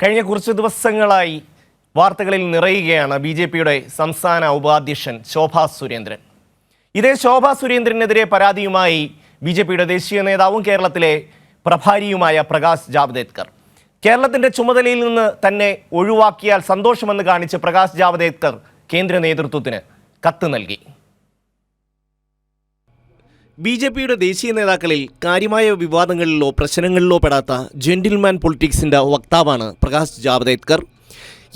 കഴിഞ്ഞ കുറച്ച് ദിവസങ്ങളായി വാർത്തകളിൽ നിറയുകയാണ് ബി.ജെ.പിയുടെ സംസ്ഥാന ഉപാധ്യക്ഷൻ ശോഭാ സുരേന്ദ്രൻ. ഇതേ ശോഭാ സുരേന്ദ്രനെതിരെ പരാതിയുമായി ബി.ജെ.പിയുടെ ദേശീയ നേതാവും കേരളത്തിലെ പ്രഭാരിയുമായ പ്രകാശ് ജാവ്ദേക്കർ. കേരളത്തിന്റെ ചുമതലയിൽ നിന്ന് തന്നെ ഒഴിവാക്കിയാൽ സന്തോഷമെന്ന് കാണിച്ച് പ്രകാശ് ജാവ്ദേക്കർ കേന്ദ്ര നേതൃത്വത്തിന് കത്ത് നൽകി. ബി.ജെ.പിയുടെ ദേശീയ നേതാക്കളിൽ കാര്യമായ വിവാദങ്ങളിലോ പ്രശ്നങ്ങളിലോ പെടാത്ത ജെന്റിൽമാൻ പൊളിറ്റിക്സിന്റെ വക്താവാണ് പ്രകാശ് ജാവ്ദേക്കർ.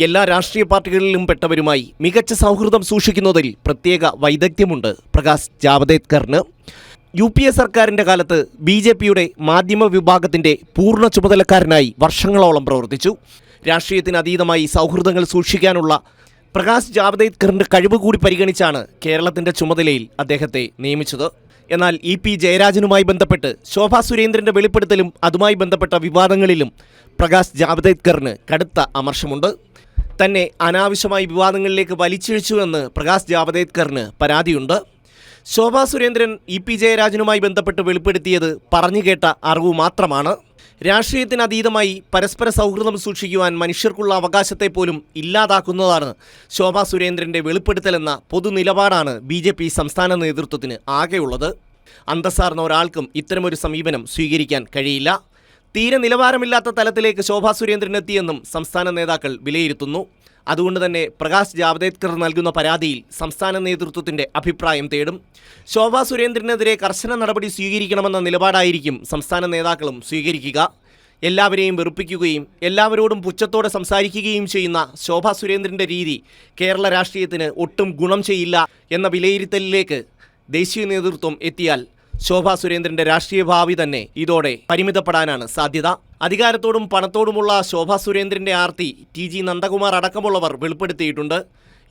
എല്ലാ രാഷ്ട്രീയ പാർട്ടികളിലും പെട്ടവരുമായി മികച്ച സൗഹൃദം സൂക്ഷിക്കുന്നതിൽ പ്രത്യേക വൈദഗ്ധ്യമുണ്ട് പ്രകാശ് ജാവ്ദേക്കറിന്. UPA സർക്കാരിൻ്റെ കാലത്ത് ബി.ജെ.പിയുടെ മാധ്യമ വിഭാഗത്തിൻ്റെ പൂർണ്ണ ചുമതലക്കാരനായി വർഷങ്ങളോളം പ്രവർത്തിച്ചു. രാഷ്ട്രീയത്തിന് അതീതമായി സൗഹൃദങ്ങൾ സൂക്ഷിക്കാനുള്ള പ്രകാശ് ജാവ്ദേക്കറിൻ്റെ കഴിവ് കൂടി പരിഗണിച്ചാണ് കേരളത്തിൻ്റെ ചുമതലയിൽ അദ്ദേഹത്തെ നിയമിച്ചത്. എന്നാൽ EP ജയരാജനുമായി ബന്ധപ്പെട്ട് ശോഭാ സുരേന്ദ്രൻ്റെ വെളിപ്പെടുത്തലും അതുമായി ബന്ധപ്പെട്ട വിവാദങ്ങളിലും പ്രകാശ് ജാവ്ദേക്കറിന് കടുത്ത അമർഷമുണ്ട്. തന്നെ അനാവശ്യമായി വിവാദങ്ങളിലേക്ക് വലിച്ചിഴച്ചുവെന്ന് പ്രകാശ് ജാവ്ദേക്കറിന് പരാതിയുണ്ട്. ശോഭാ സുരേന്ദ്രൻ EP ജയരാജനുമായി ബന്ധപ്പെട്ട് വെളിപ്പെടുത്തിയത് പറഞ്ഞുകേട്ട അറിവ് മാത്രമാണ്. രാഷ്ട്രീയത്തിനതീതമായി പരസ്പര സൗഹൃദം സൂക്ഷിക്കുവാൻ മനുഷ്യർക്കുള്ള അവകാശത്തെ പോലും ഇല്ലാതാക്കുന്നതാണ് ശോഭാ സുരേന്ദ്രൻ്റെ വെളിപ്പെടുത്തലെന്ന പൊതുനിലപാടാണ് BJP സംസ്ഥാന നേതൃത്വത്തിന് ആകെയുള്ളത്. അന്തസ്സാർന്ന ഒരാൾക്കും ഇത്തരമൊരു സമീപനം സ്വീകരിക്കാൻ കഴിയില്ല. തീരെ നിലവാരമില്ലാത്ത തലത്തിലേക്ക് ശോഭാ സുരേന്ദ്രൻ എത്തിയെന്നും സംസ്ഥാന നേതാക്കൾ വിലയിരുത്തുന്നു. അതുകൊണ്ട് തന്നെ പ്രകാശ് ജാവ്ദേക്കർ നൽകുന്ന പരാതിയിൽ സംസ്ഥാന നേതൃത്വത്തിൻ്റെ അഭിപ്രായം തേടും. ശോഭാ സുരേന്ദ്രനെതിരെ കർശന നടപടി സ്വീകരിക്കണമെന്ന നിലപാടായിരിക്കും സംസ്ഥാന നേതാക്കളും സ്വീകരിക്കുക. എല്ലാവരെയും വെറുപ്പിക്കുകയും എല്ലാവരോടും പുച്ഛത്തോടെ സംസാരിക്കുകയും ചെയ്യുന്ന ശോഭാ സുരേന്ദ്രൻ്റെ രീതി കേരള രാഷ്ട്രീയത്തിന് ഒട്ടും ഗുണം ചെയ്യില്ല എന്ന വിലയിരുത്തലിലേക്ക് ദേശീയ നേതൃത്വം എത്തിയാൽ ശോഭാ സുരേന്ദ്രൻ്റെ രാഷ്ട്രീയ ഭാവി തന്നെ ഇതോടെ പരിമിതപ്പെടാനാണ് സാധ്യത. അധികാരത്തോടും പണത്തോടുമുള്ള ശോഭാ സുരേന്ദ്രൻ്റെ ആർത്തി TG നന്ദകുമാർ അടക്കമുള്ളവർ വെളിപ്പെടുത്തിയിട്ടുണ്ട്.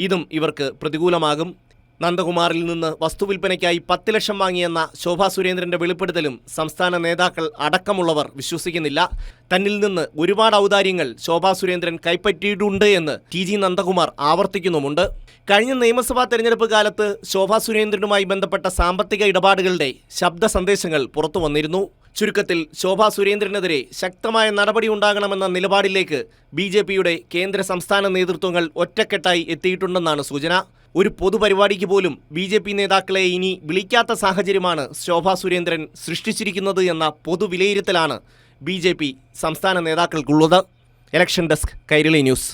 ഇതും ഇവർക്ക് പ്രതികൂലമാകും. നന്ദകുമാറിൽ നിന്ന് വസ്തുവിൽപ്പനയ്ക്കായി 10 ലക്ഷം വാങ്ങിയെന്ന ശോഭാ സുരേന്ദ്രൻ്റെ വെളിപ്പെടുത്തലും സംസ്ഥാന നേതാക്കൾ അടക്കമുള്ളവർ വിശ്വസിക്കുന്നില്ല. തന്നിൽ നിന്ന് ഒരുപാട് ഔദാര്യങ്ങൾ ശോഭാ സുരേന്ദ്രൻ കൈപ്പറ്റിയിട്ടുണ്ട് എന്ന് TG നന്ദകുമാർ ആവർത്തിക്കുന്നുമുണ്ട്. കഴിഞ്ഞ നിയമസഭാ തെരഞ്ഞെടുപ്പ് കാലത്ത് ശോഭാ സുരേന്ദ്രനുമായി ബന്ധപ്പെട്ട സാമ്പത്തിക ഇടപാടുകളുടെ ശബ്ദ സന്ദേശങ്ങൾ പുറത്തു വന്നിരുന്നു. ചുരുക്കത്തിൽ ശോഭാ സുരേന്ദ്രനെതിരെ ശക്തമായ നടപടി ഉണ്ടാകണമെന്ന നിലപാടിലേക്ക് BJPയുടെ കേന്ദ്ര സംസ്ഥാന നേതൃത്വങ്ങൾ ഒറ്റക്കെട്ടായി എത്തിയിട്ടുണ്ടെന്നാണ് സൂചന. ഒരു പൊതുപരിപാടിക്ക് പോലും BJP നേതാക്കളെ ഇനി വിളിക്കാത്ത സാഹചര്യമാണ് ശോഭാ സുരേന്ദ്രൻ സൃഷ്ടിച്ചിരിക്കുന്നത് എന്ന പൊതുവിലയിരുത്തലാണ് BJP സംസ്ഥാന നേതാക്കൾക്കുള്ളത്. Election desk, Kairali news.